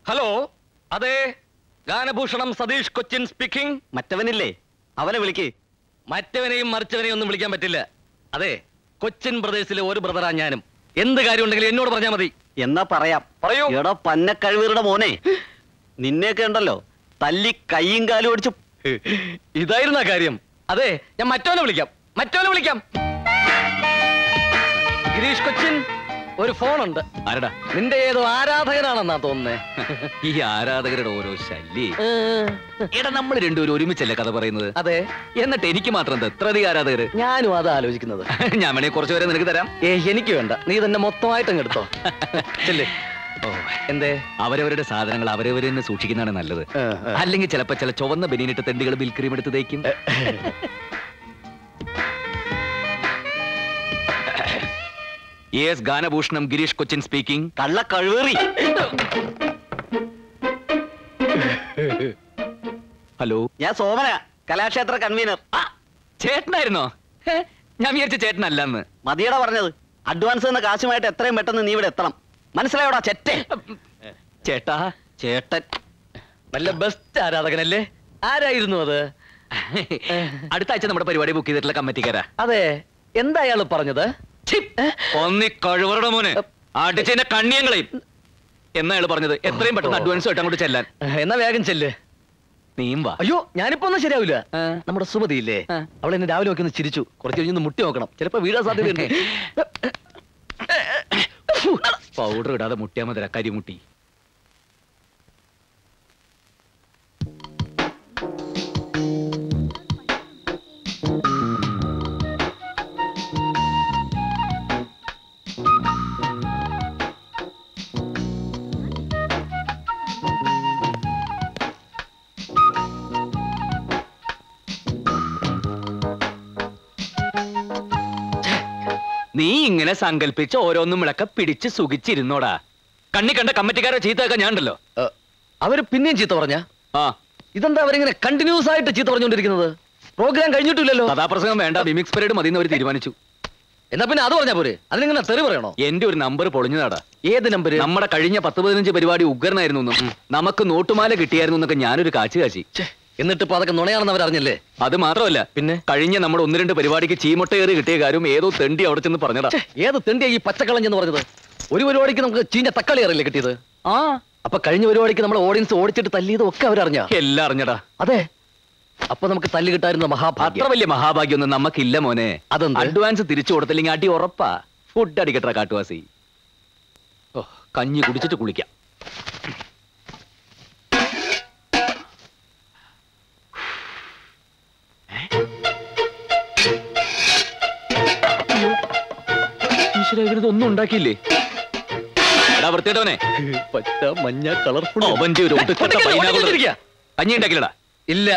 Hello, അതെ, ഗാനഭൂഷണം Satheesh Cochin speaking. മറ്റവനില്ലേ, അവനെ വിളിക്ക്. മറ്റവനെയും മറിച്ചവനെയും ഒന്നും വിളിക്കാൻ പറ്റില്ല. അതെ, കൊച്ചിൻ ബ്രദേഴ്സിലെ ഒരു ബ്രദറാ ഞാനും. എന്ത് കാര്യം ഉണ്ടെങ്കിലും എന്നോട് പറഞ്ഞാൽ മതി. എന്നാ പറയാം. പറയൂ. എടാ പന്നക്കഴിവീറുടെ മോനെ, നിന്നെയൊക്കെ ഉണ്ടല്ലോ തല്ലി കൈയും കാലും ഓടിച്ചു. ഇതായിരുന്ന കാര്യം. അതെ, ഞാൻ മറ്റവനെ വിളിക്കാം. ഗിരീഷ് കൊച്ചിൻ, ഒരു ഫോണുണ്ട്. ആരടാ? നിന്റെ ഏതോ ആരാധകനാണെന്നാ തോന്നുന്നേ. ഈ ആരാധകരുടെ ഓരോ ശല്യേ. എടാ, നമ്മൾ രണ്ടുപേരും ഒരുമിച്ചല്ലേ കഥ പറയുന്നത്? അതെ. എന്നിട്ട് എനിക്ക് മാത്രം എന്താ ഇത്ര അധികം ആരാധകര്? ഞാനും അതാ ആലോചിക്കുന്നത്. ഞാൻ വേണേ കുറച്ചു പേരെ നിനക്ക് തരാം. എനിക്ക് വേണ്ട, നീ തന്നെ മൊത്തമായിട്ടും എടുത്തോ. ഓ, എന്തേ? അവരവരുടെ സാധനങ്ങൾ അവരവരെ തന്നെ സൂക്ഷിക്കുന്നതാണ് നല്ലത്. അല്ലെങ്കിൽ ചിലപ്പോ ചില ചുവന്ന ബനിയനിട്ട് തെണ്ടികൾ ബിൽ ക്രീം എടുത്ത് തേക്കും. Yes, Ganabhushanam Girish Cochin speaking. കള്ള കഴിവേറി. ഹലോ, ഞാൻ സോമന, കലാക്ഷേത്ര കൺവീനർ. ചേട്ടനായിരുന്നോ? ഞാൻ വിചാരിച്ച ചേട്ടനല്ലെന്ന്. മതിയടാ പറഞ്ഞത്. അഡ്വാൻസ് എന്ന കാശുമായിട്ട് എത്രയും പെട്ടെന്ന് നീ ഇവിടെ എത്തണം. മനസ്സിലായോടാ ചെറ്റേ? ചേട്ടാ. ചേട്ടൻ നല്ല ബെസ്റ്റ് ആരാധകനല്ലേ? ആരായിരുന്നു അത്? അടുത്ത ആഴ്ച നമ്മുടെ പരിപാടി ബുക്ക് ചെയ്തിട്ടുള്ള കമ്മിറ്റിക്കാരാ. അതെ, എന്താ അയാള് പറഞ്ഞത്? ഒന്നി കഴിവറുടെ മോനെ അടിച്ചതിന്റെ കണ്ണിയങ്ങളെയും എന്നാ അയാള് പറഞ്ഞത്. എത്രയും പെട്ടെന്ന് അഡ്വാൻസ് ആയിട്ട് അങ്ങോട്ട് ചെല്ലാൻ. എന്നാ വേഗം ചെല്ല്. നീയും വാ. അയ്യോ, ഞാനിപ്പോ ഒന്നും ശരിയാവില്ല. നമ്മുടെ സുമതി ഇല്ലേ, അവൾ എന്നെ രാവിലെ നോക്കി ഒന്ന് ചിരിച്ചു. കുറച്ച് കഴിഞ്ഞൊന്ന് മുട്ടി നോക്കണം, ചിലപ്പോ വീഴാൻ സാധ്യതയുണ്ട്. പൗഡർ ഇടാതെ മുട്ടിയാ മതി, കരിമുട്ടി. നീ ഇങ്ങനെ സങ്കല്പിച്ച് ഓരോന്നും വിളക്ക പിടിച്ച് സുഖിച്ചിരുന്നോടാ. കണ്ണി കണ്ട കമ്മിറ്റിക്കാരെ ചീത്തയൊക്കെ ഞാൻ ഉണ്ടല്ലോ. അവര് പിന്നെയും ചീത്ത പറഞ്ഞ? ആ, ഇതെന്താ അവരിങ്ങനെ കണ്ടിന്യൂസ് ആയിട്ട് ചീത്ത പറഞ്ഞുകൊണ്ടിരിക്കുന്നത്? പ്രോഗ്രാം കഴിഞ്ഞിട്ടില്ലല്ലോ. കഥാപ്രസംഗം വേണ്ട, മിമിക്സ് പരേഡ് മതി എന്ന് അവർ തീരുമാനിച്ചു. എന്നാ പിന്നെ അത് പറഞ്ഞാ പോരെ? അതിനിങ്ങനെ തെറി പറയണോ? എന്റെ ഒരു നമ്പർ പൊളിഞ്ഞതാടാ. ഏത് നമ്പർ? നമ്മുടെ കഴിഞ്ഞ 10-15 പരിപാടി ഉഗ്രനായിരുന്നു. നമുക്ക് നോട്ടുമാല കിട്ടിയായിരുന്നു എന്നൊക്കെ ഞാനൊരു കാച്ചി. എന്നിട്ട് ഇപ്പൊ അതൊക്കെ നുണയാണെന്ന് അവരറിഞ്ഞല്ലേ? അത് മാത്രമല്ല, പിന്നെ കഴിഞ്ഞ നമ്മുടെ 1-2 പരിപാടിക്ക് ചീമൊട്ട കയറി കിട്ടിയ കാര്യം ഏതോ തെണ്ടി അവിടെ ചെന്ന് പറഞ്ഞതാ. ഏത് തെണ്ടിയാ ഈ പച്ചക്കളഞ്ഞെന്ന് പറഞ്ഞത്? ഒരു പരിപാടിക്ക് നമുക്ക് ചീഞ്ഞ തക്കാളി അറിയില്ലേ കിട്ടിയത്? ആ, അപ്പൊ കഴിഞ്ഞ പരിപാടിക്ക് നമ്മൾ ഓഡിയൻസ് ഓടിച്ചിട്ട് തല്ലിയതും ഒക്കെ അവരറിഞ്ഞ? എല്ലാം അറിഞ്ഞടാ. അതെ, അപ്പൊ നമുക്ക് തല്ലി കിട്ടായിരുന്ന മഹാഭാഗ്യം. അത്ര വലിയ മഹാഭാഗ്യൊന്നും നമുക്കില്ല മോനെ. അതെന്ത്? അഡ്വാൻസ് തിരിച്ചു കൊടുത്തില്ലെങ്കിൽ അടി ഉറപ്പാ. ഫുഡ് അടിക്കട്ടെ കാട്ടുവാസി. ഓ, കഞ്ഞി കുടിച്ചിട്ട് കുളിക്കാം. ഒന്നും ഉണ്ടാക്കിയില്ലേ? എടാ വൃത്തിയിട്ടവനെ, പച്ച മഞ്ഞ കളർഫുൾ കഞ്ഞി ഉണ്ടാക്കില്ലടാ. ഇല്ല.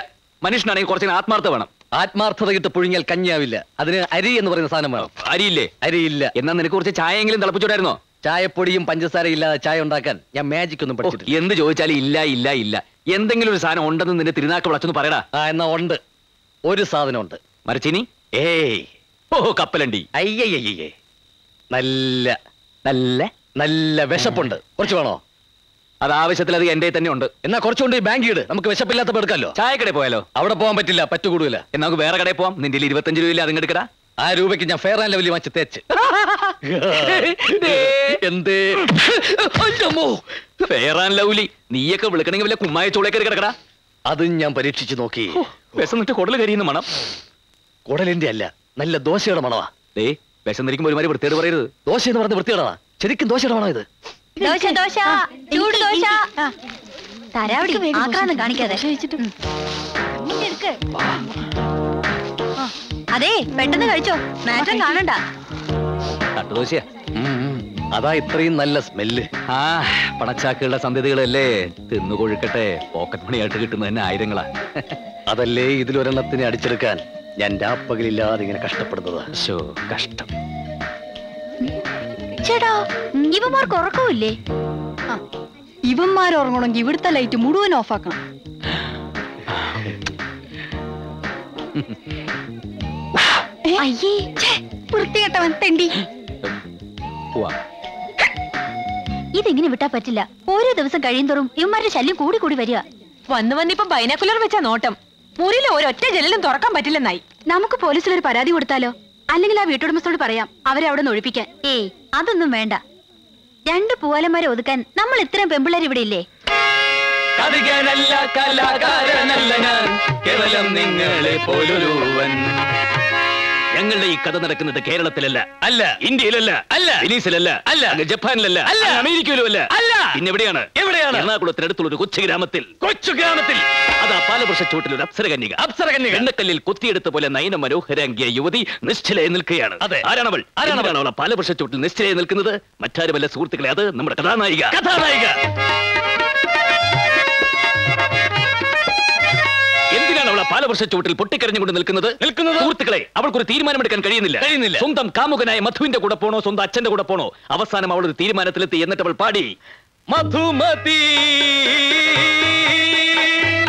മനുഷ്യനാണെങ്കിൽ കുറച്ച് ആത്മാർത്ഥ വേണം. ആത്മാർത്ഥത കിട്ട് പുഴുങ്ങിയാൽ കഞ്ഞിയാവില്ല. അതിന് അരി എന്ന് പറയുന്ന സാധനം വേണം. അരിയില്ലേ? അരിയില്ല. എന്നാ നിനക്ക് കുറച്ച് ചായയെങ്കിലും തിളപ്പിച്ചോടായിരുന്നോ? ചായപ്പൊടിയും പഞ്ചസാര ഇല്ലാതെ ചായ ഉണ്ടാക്കാൻ ഞാൻ മാജിക് ഒന്നും പഠിച്ചിട്ടില്ല. എന്ത് ചോദിച്ചാലും ഇല്ല ഇല്ല ഇല്ല. എന്തെങ്കിലും ഒരു സാധനം ഉണ്ടെന്ന് നിന്റെ തിരുനാക്ക് വിളച്ചൊന്ന് പറയടാ. എന്നാ ഉണ്ട്, ഒരു സാധനം ഉണ്ട്. മരച്ചിനി? ഏയ്. ഓ, കപ്പലണ്ടി. അയ്യയ്യേ, നല്ല നല്ല നല്ല വിശപ്പുണ്ട്. കുറച്ച് വേണോ? അത് ആവശ്യത്തിൽ അത് എന്റെ തന്നെ ഉണ്ട്. എന്നാ കുറച്ചുകൊണ്ട് ഈ ബാങ്ക് ഇട്, നമുക്ക് വിശപ്പില്ലാത്തപ്പോ എടുക്കാമല്ലോ. ചായക്കടയിൽ പോയാലോ? അവിടെ പോകാൻ പറ്റില്ല, പറ്റുകൂടില്ല. എന്നാ നമുക്ക് വേറെ കടയിൽ പോവാം. നിന്റെ 25 രൂപയില്ല, അതും എടുക്കടാ. ആ രൂപയ്ക്ക് ഞാൻ ഫെയർ ആൻഡ് ലവ്ലി വാങ്ങിച്ച് തേച്ച്. എന്തേ ഫെയർ ആൻഡ് ലവ്ലി? നീയൊക്കെ വിളിക്കണമെങ്കിൽ വല്ല കുമ്മായ ചോളേക്കറി കിടക്കടാ. അതും ഞാൻ പരീക്ഷിച്ചു നോക്കി. വിശന്നിട്ട് കുടൽ കരിയുന്ന മണം. കുടലിന്റെ അല്ല, നല്ല ദോശയുടെ മണവാ. വിശന്നിരിക്കുമ്പോ ഒരുമാതിരി വൃത്തിയോട് പറയരുത്. ദോശ എന്ന് പറഞ്ഞ വൃത്തിയോടാ. ശരിക്കും ദോശയുടെ മണോ ഇത്? ദോശ ദോശ, ചൂട് ദോശ. തരാവടി, ആക്രാന്തം കാണിക്കാതെ. അതെ, പെട്ടെന്ന് കഴിച്ചോ, മാറ്റം കാണണ്ട. തട്ടുദോശയാ. അതാ ഇത്രയും നല്ല സ്മെല്ല്. ആ, പണച്ചാക്കുകളുടെ സന്ധ്യതകളല്ലേ. തിന്നു കൊഴുക്കട്ടെ. പോക്കറ്റ് മണിയായിട്ട് കിട്ടുന്ന തന്നെ ആയിരങ്ങളാ. അതല്ലേ ഇതിലൊരെണ്ണത്തിനെ അടിച്ചെടുക്കാൻ ഞാൻ രാപ്പകലില്ലാതെ ഇങ്ങനെ കഷ്ടപ്പെടുന്നത്. കഷ്ടം. ചേട്ടാ, ഇവന്മാർക്ക് ഉറക്കമില്ലേ? ഇവന്മാർ ഉറങ്ങണമെങ്കിൽ ഇവിടുത്തെ ലൈറ്റ് മുഴുവൻ ഓഫാക്കണം. അയ്യേ, വൃത്തികെട്ടവൻ തെണ്ടി. ഇതെങ്ങനെ വിട്ടാ പറ്റില്ല. ഓരോ ദിവസം കഴിയുന്തോറും ഇവന്മാരുടെ ശല്യം കൂടി കൂടി വരിക. വന്നിപ്പോ ബൈനാക്കുലർ വെച്ചാ നോട്ടം. മുറിയിൽ ഒരൊറ്റ ജനലും തുറക്കാൻ പറ്റില്ലെന്നായി. നമുക്ക് പോലീസിൽ ഒരു പരാതി കൊടുത്താലോ? അല്ലെങ്കിൽ ആ വീട്ടുടമസ്ഥോട് പറയാം അവരെ അവിടെ നിന്ന് ഒഴിപ്പിക്കാൻ. ഏയ് അതൊന്നും വേണ്ട. 2 പൂവാലന്മാരെ ഒതുക്കാൻ നമ്മൾ ഇത്രയും പെമ്പിള്ളേർ ഇവിടെ ഇല്ലേ? കവികനല്ല കലാകാരനല്ല ഞാൻ, കേവലം നിങ്ങളെ പോലൊരുവൻ. ഞങ്ങളുടെ ഈ കഥ നടക്കുന്നത് കേരളത്തിലല്ല, അല്ല ഇന്ത്യയിലല്ല, അല്ല വെനീസിലല്ല, അല്ല ജപ്പാനിലല്ല, അല്ല അമേരിക്കയിലും അല്ല, അല്ല പിന്നെ എവിടെയാണ്? എറണാകുളത്തിനടുത്തുള്ള ഒരു കൊച്ചു ഗ്രാമത്തിൽ. അതാ പാലവൃക്ഷച്ചൂട്ടിൽ ഒരു അപ്സരകന്യക. എണ്ണക്കല്ലിൽ കൊത്തിയെടുത്ത പോലെ നയന മനോഹരാംഗിയ യുവതി നിശ്ചലയായി നിൽക്കുകയാണ്. ആരാണവൾ? അവളെ പാലവൃക്ഷച്ചൂട്ടിൽ നിശ്ചലയായി നിൽക്കുന്നത്? മറ്റാരുമല്ല സുഹൃത്തുക്കളെ, അത് നമ്മുടെ കഥാനായിക. എന്തിനാണ് അവൾ പാലവൃക്ഷച്ചൂട്ടിൽ പൊട്ടിക്കരഞ്ഞുകൊണ്ട് നിൽക്കുന്നത്? സുഹൃത്തുക്കളെ, അവൾക്കൊരു തീരുമാനമെടുക്കാൻ കഴിയുന്നില്ല. സ്വന്തം കാമുകനായ മധുവിന്റെ കൂടെ പോണോ സ്വന്തം അച്ഛന്റെ കൂടെ പോണോ? അവസാനം അവൾ ഒരു തീരുമാനത്തിലെത്തി. എന്നിട്ട് അവൾ പാടി, മധുമതി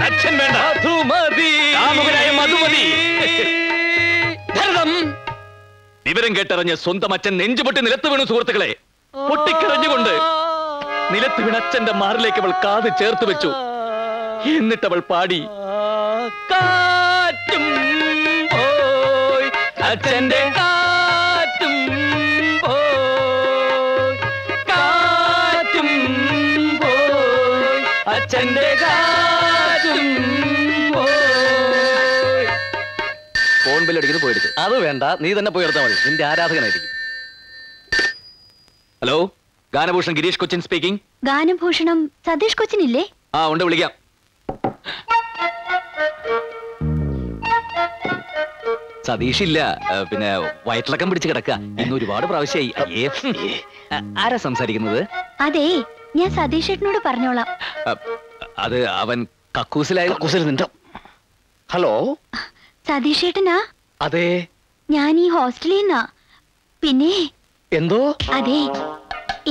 അച്ഛൻ വേണ്ട, മധുമതി കാമുകനായ മധുമതി. വിവരം കേട്ടറിഞ്ഞ് സ്വന്തം അച്ഛൻ നെഞ്ചുപൊട്ടി നിലത്ത് വീണു. സുഹൃത്തുക്കളെ, പൊട്ടിക്കരഞ്ഞുകൊണ്ട് നിലത്ത് വീണ അച്ഛന്റെ മാറിലേക്ക് അവൾ കാത് ചേർത്ത് വെച്ചു. എന്നിട്ട് അവൾ പാടി, കാറ്റും പോയി അച്ഛന്റെ കാറ്റും പോയി, കാറ്റും പോയി അച്ഛന്റെ കാറ്റും പോയി. ഫോൺ ബില്ലടിക്കുന്നത് പോയെടുത്ത്. അത് വേണ്ട, നീ തന്നെ പോയി എടുത്താൽ മതി. നിന്റെ ആരാധകനായിരിക്കും. Hello, Ganabhushan Girish Cochin speaking. ഗാനഭൂഷണം സതീഷ് കൊച്ചിനില്ലേ? ആ ഉണ്ട്, വിളിക്കാം. സതീഷ് ഇല്ല, പിന്നെ വയറ്റിളക്കം പിടിച്ച് കിടക്കുക. ഇന്ന് ഒരുപാട് പ്രാവശ്യമായി. ആരാ സംസാരിക്കുന്നത്? അതെ, ഞാൻ സതീഷ് ഏട്ടനോട് പറഞ്ഞോളാം. അത് അവൻ കക്കൂസിൽ നിന്നോ. ഹലോ, സതീഷ് ഏട്ടനാ? അതെ. ഞാൻ ഈ ഹോസ്റ്റലിൽ നിന്നാ. പിന്നെ എന്തോ? അതെ,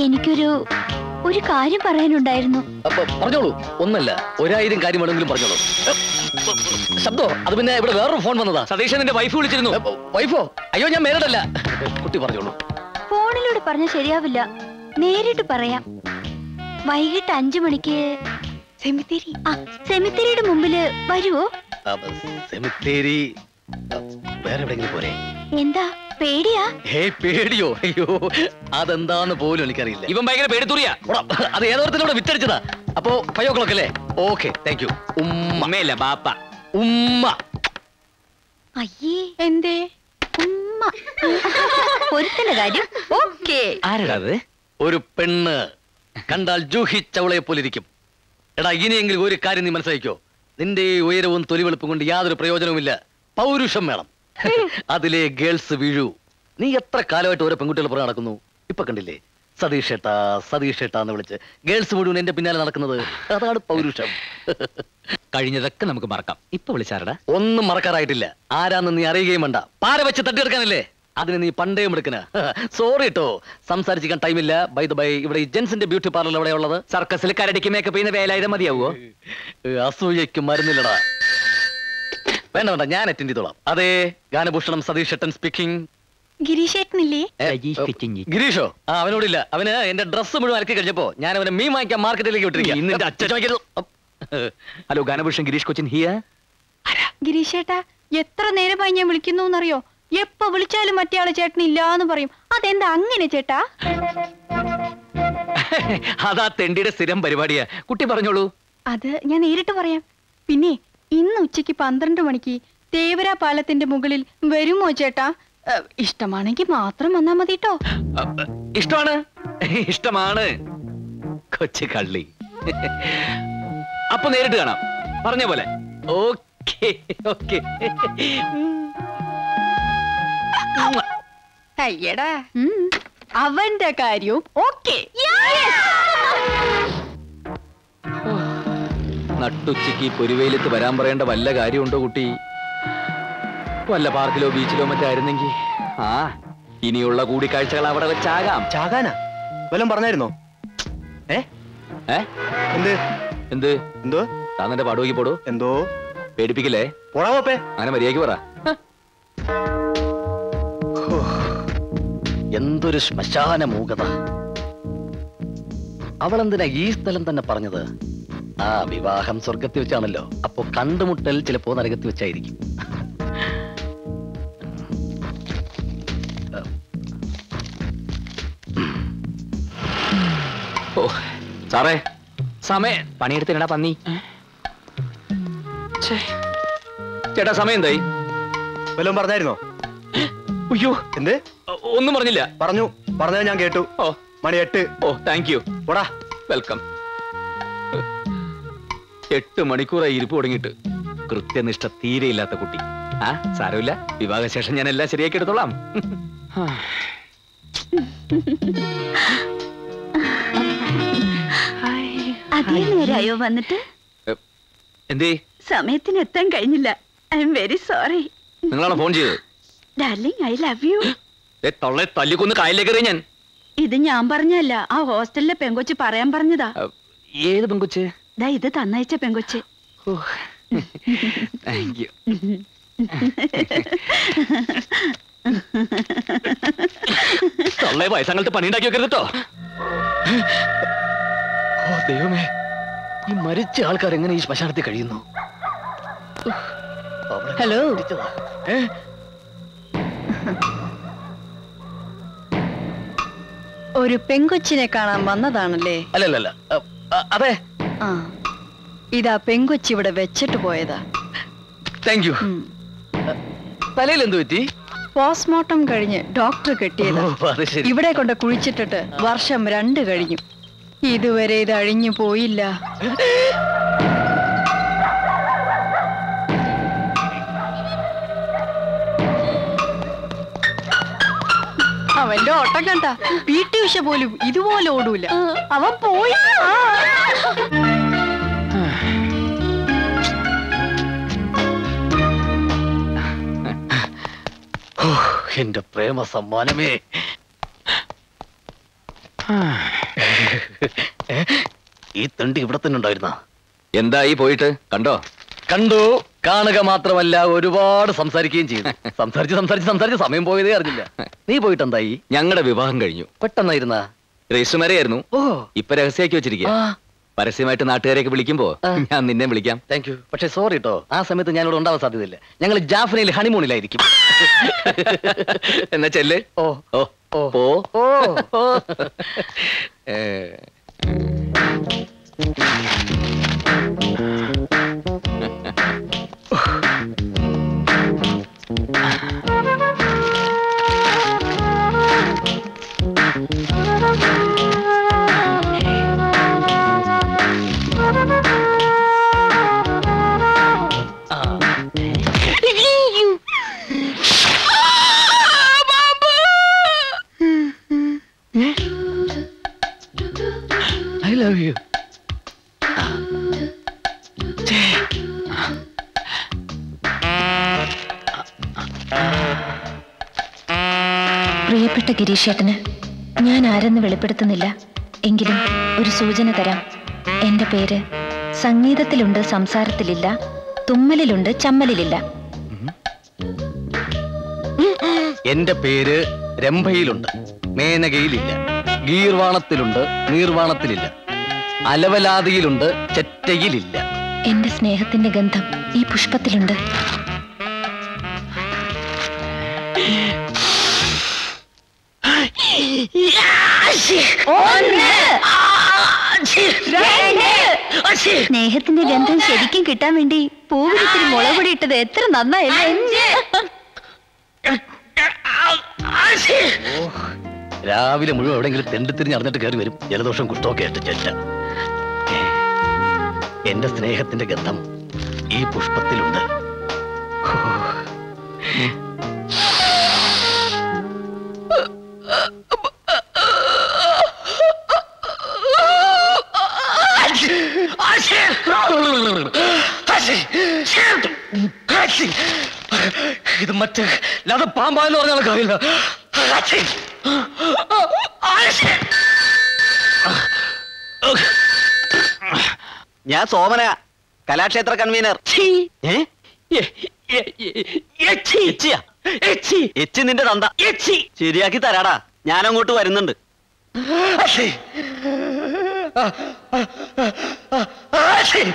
എനിക്കൊരു കാര്യം പറയാനുണ്ടായിരുന്നു. പറഞ്ഞോളൂ. ഒന്നല്ല, 1000 കാര്യം വേണമെങ്കിലും പറഞ്ഞോളൂ. ശബ്ദോ? അത് പിന്നെ ഇവിടെ വേറൊരു ഫോൺ വന്നതാ. സതീഷ് നിന്റെ വൈഫ് വിളിച്ചിരുന്നു. വൈഫോ? അയ്യോ, ഞാൻ മേരടല്ല. കുട്ടി പറഞ്ഞോളൂ. ഫോണിലൂടെ പറഞ്ഞ ശരിയാവില്ല, നേരിട്ട് പറയാം. വൈകിട്ട് 5 മണിക്ക് സെമിത്തേരിയുടെ മുമ്പില് വരുവോ? സെമിത്തേരി വേറെ എവിടെയെങ്കിലും പോരെ? എന്താ പേടിയാ? ഹേയ്, പേടിയോ? അയ്യോ, അതെന്താന്ന് പോലും എനിക്കറിയില്ല. ഇവൻ ഭയങ്കര പേടിത്തൂറിയാ. അത് ഏതോരത്തിലൂടെ വിറ്റടിച്ചതാ. അപ്പോ 5 o'clock അല്ലേ? Okay, thank you. ഉമ്മയല്ല, ബാപ്പ. ഉമ്മ. അയ്യേ, എന്തേ? ഉമ്മ. ഒരുത്തിന്റെ കാര്യം ഓക്കെ. ആരാ അത്? ഒരു പെണ്ണ് കണ്ടാൽ ജൂഹി ചവളയെ പോലിരിക്കും. എടാ, ഇനിയെങ്കിലും ഒരു കാര്യം നീ മനസ്സിലാക്കിക്കോ. നിന്റെ ഉയരവും തൊലിവെളുപ്പും കൊണ്ട് യാതൊരു പ്രയോജനവുമില്ല. പൗരുഷം വേണം. അതിലെ ഗേൾസ് വീഴൂ. നീ എത്ര കാലമായിട്ട് ഓരോ പെൺകുട്ടികൾ പുറകെ നടക്കുന്നു. ഇപ്പൊ കണ്ടില്ലേ, സതീഷേട്ടാ സതീഷേട്ടാ എന്ന് വിളിച്ച് ഗേൾസ് മുഴുവൻ എന്റെ പിന്നാലെ നടക്കുന്നത്. അതാണ് പൗരുഷം. കഴിഞ്ഞതൊക്കെ നമുക്ക് മറക്കാം. ഇപ്പൊ വിളിച്ചാരടാ? ഒന്നും മറക്കാറായിട്ടില്ല. ആരാന്ന് നീ അറിയുകയും വേണ്ട. പാര വെച്ച് തട്ടിയെടുക്കാനല്ലേ? അതിന് നീ പണ്ടേ എടുക്കണ. സോറി കേട്ടോ, സംസാരിച്ചിരിക്കാൻ ടൈമില്ല. ബൈ ദ ബൈ, ഇവിടെ ഈ ജെൻസിന്റെ ബ്യൂട്ടി പാർലർ എവിടെ ഉള്ളത്? സർക്കസിൽ കരടിക്ക് മേക്കപ്പ് ചെയ്യുന്ന വേലായുധം മതിയാവോ? അസൂയയ്ക്ക് മരുന്നില്ലടാ. വേണ്ട, ഞാൻ അറ്റൻഡ് ചെയ്തോളാം. അതെ, ഗാനഭൂഷണം സതീഷ് ഏട്ടൻ സ്പീക്കിംഗ്. ഗിരീഷേട്ടനില്ലേ? ഗിരീഷോ? അവനോടില്ല. അവന് എന്റെ ഡ്രസ്സ് മുഴുവൻ അലക്കി കഴിഞ്ഞപ്പോ ഞാൻ അവനെ മീൻ വാങ്ങിക്കാൻ മാർക്കറ്റിലേക്ക് വിട്ടിരിക്കും. Hello, Ganabhushan Girish Cochin here. ഗിരീഷേട്ടാ, എത്ര നേരമായി ഞാൻ വിളിക്കുന്നു എന്നറിയോ? എപ്പോ വിളിച്ചാലും മറ്റേ ആള് ചേട്ടൻ ഇല്ലാന്ന് പറയും. അതെന്താ അങ്ങനെ ചേട്ടാ? അതാ തെണ്ടിയുടെ സ്ഥിരം പരിപാടിയാ. കുട്ടി പറഞ്ഞോളൂ. അത് ഞാൻ നേരിട്ട് പറയാം. പിന്നെ ഇന്ന് ഉച്ചയ്ക്ക് 12 മണിക്ക് തേവര പാലത്തിന്റെ മുകളിൽ വരുമോ ചേട്ടാ? ഇഷ്ടമാണെങ്കിൽ മാത്രം വന്നാ മതി കേട്ടോ. ഇഷ്ടമാണ്, ഇഷ്ടമാണ്. കൊച്ചു കള്ളി. അപ്പൊ നേരിട്ട് കാണാം, പറഞ്ഞ പോലെ. Okay okay. അയ്യടാ, അവന്റെ കാര്യവും ഓക്കെ. നട്ടുച്ചയ്ക്ക് പൊരുവെയിലത്ത് വരാൻ പറയേണ്ട വല്ല കാര്യമുണ്ടോ കുട്ടി? വല്ല പാർക്കിലോ ബീച്ചിലോ മറ്റോ ആയിരുന്നെങ്കിൽ. ആ, ഇനിയുള്ള കൂടിക്കാഴ്ചകൾ അവിടെ വെച്ചാകാം. ചാകാനാ വല്ലതും പറഞ്ഞായിരുന്നോ? എന്ത് എന്ത് എന്തോ? താൻ എന്റെ പാടുവെക്കി പോടൂ. എന്തോ പേടിപ്പിക്കല്ലേ? പോടാ പോപ്പേ. അങ്ങനെ മര്യാദയ്ക്ക് പറ. എന്തൊരു ശ്മശാന മൂകത. അവളെന്തിനാ ഈ സ്ഥലം തന്നെ പറഞ്ഞത്? ആ വിവാഹം സ്വർഗത്തിൽ വെച്ചാണല്ലോ, അപ്പൊ കണ്ടുമുട്ടൽ ചിലപ്പോ നരകത്തിൽ വെച്ചായിരിക്കും. ഓ സാറേ, സമയം പണിയെടുത്തിനടാ പന്നി. ചേട്ടാ സമയം എന്തായി? വല്ലതും പറഞ്ഞായിരുന്നോ? അയ്യോ, എന്ത്? ഒന്നും പറഞ്ഞില്ല. പറഞ്ഞത് ഞാൻ കേട്ടു. ഓ, മണി 8. ഓ താങ്ക് യു. പോടാ. വെൽക്കം. 8 മണിക്കൂറായി ഇരിപ്പ് തുടങ്ങിയിട്ട്. കൃത്യനിഷ്ഠ തീരെയില്ലാത്ത കുട്ടി. ആ സാരമില്ല, വിവാഹശേഷം ഞാൻ എല്ലാം ശരിയാക്കി എടുത്തോളാം. അതേ നേരായോ വന്നിട്ട്? എന്തേ? സമയത്തിന് എത്താൻ കഴിഞ്ഞില്ല. I am very sorry. നിങ്ങളാണ് ഫോൺ ചെയ്തത്? Darling, I love you. തൊള്ളെ തല്ലിക്കൊന്ന് കായലിലേക്ക് എറിയ ഞാൻ. ഇത് ഞാൻ പറഞ്ഞല്ല, ആ ഹോസ്റ്റലിലെ പെങ്കൊച്ച് പറയാൻ പറഞ്ഞതാ. ഏത് പെങ്കൊച്ച്? ദാ ഇത് തന്നയച്ച പെങ്കൊച്ച്. Thank you. തൊള്ളെ വയസ്സങ്ങൾക്ക് പണി ഉണ്ടാക്കി വെക്കരുത് കേട്ടോ. ഓ ദൈവമേ, ഈ മരിച്ച ആൾക്കാർ എങ്ങനെ ഈ ശ്മശാനത്തിൽ കഴിയുന്നു? ഹലോ. ഒരു പെങ്കൊച്ചിനെ കാണാൻ വന്നതാണല്ലേ? അല്ലല്ല, അതെ. ആ, ഇതാ പെങ്കൊച്ചി ഇവിടെ വെച്ചിട്ട് പോയതാ. Thank you. തലയിൽ എന്ത് പറ്റി? പോസ്റ്റ്മോർട്ടം കഴിഞ്ഞ് ഡോക്ടർ കെട്ടിയതാ. അത് ശരി. ഇവിടെ കൊണ്ട് കുഴിച്ചിട്ടിട്ട് വർഷം 2 കഴിഞ്ഞു. ഇതുവരെ ഇത് അഴിഞ്ഞു പോയില്ല. അവന്റെ ഓട്ടം കണ്ട PT ഉഷ പോലും ഇതുപോലെ ഓടൂല. അവൻ പോയി. എന്റെ പ്രേമ സമ്മാനമേ. ഈ തണ്ടി ഇവിടെ തന്നെ ഉണ്ടായിരുന്ന? എന്തായി പോയിട്ട്? കണ്ടോ? കണ്ടു. കാണുക മാത്രമല്ല, ഒരുപാട് സംസാരിക്കുകയും ചെയ്തു. സംസാരിച്ച് സമയം പോയതേ അറിഞ്ഞില്ല. നീ പോയിട്ട് എന്തായി? ഞങ്ങളുടെ വിവാഹം കഴിഞ്ഞു. പെട്ടെന്നായിരുന്ന? Register marriage. ഓ, ഇപ്പൊ രഹസ്യമാക്കി വെച്ചിരിക്കുക. പരസ്യമായിട്ട് നാട്ടുകാരെയൊക്കെ വിളിക്കുമ്പോ ഞാൻ നിന്നെ വിളിക്കാം. Thank you. പക്ഷെ സോറി കേട്ടോ, ആ സമയത്ത് ഞാനിവിടെ ഉണ്ടാവാൻ സാധ്യതയില്ല. ഞങ്ങൾ ജാഫ്നയിൽ ഹണിമൂണിലായിരിക്കും. എന്നാ ചെല്ല്. ഓ ഓ ഓ ഓ ഓ. I love you. പ്രിയപ്പെട്ട ഗിരീഷേട്ടന് ഞാൻ ആരെന്ന് വെളിപ്പെടുത്തുന്നില്ല. എങ്കിലും ഒരു സൂചന തരാം. എന്റെ പേര് സംഗീതത്തിലുണ്ട്, സംസാരത്തിലില്ല, തുമ്മലിലുണ്ട്, ചമ്മലിലില്ല. എന്റെ പേര് രംഭയിലുണ്ട്, മേനകയിലില്ല, ഗീർവാണത്തിലുണ്ട്, നീർവാണത്തിലില്ല, അലവലാതിയിലുണ്ട്, ചെറ്റയിലില്ല. എന്റെ സ്നേഹത്തിന്റെ ഗന്ധം ഈ പുഷ്പത്തിലുണ്ട്. സ്നേഹത്തിന്റെ ഗന്ധം ശരിക്കും കിട്ടാൻ വേണ്ടി പൂവിലിത്തിരി മുളകുപൊടി ഇട്ടത് എത്ര നന്നായല്ലേ? രാവിലെ മുഴുവൻ എവിടെയെങ്കിലും തെണ്ടിത്തിരിഞ്ഞ് അറിഞ്ഞിട്ട് കയറി വരും. ജലദോഷം കുഷ്ടമൊക്കെ ആയിട്ട് ചെറ്റ. എന്റെ സ്നേഹത്തിന്റെ ഗന്ധം ഈ പുഷ്പത്തിലുണ്ട്. ഇത് മറ്റേ അത് പാമ്പാന്ന് പറഞ്ഞാൽ കാര്യമില്ല. ഞാൻ സോമന, കലാക്ഷേത്ര കൺവീനർ. എച്ചി നിന്റെ തന്ത. ശരിയാക്കി തരാടാ, ഞാൻ അങ്ങോട്ട് വരുന്നുണ്ട്. ആ, ആ, ആ, ആ, ആ, ശരി.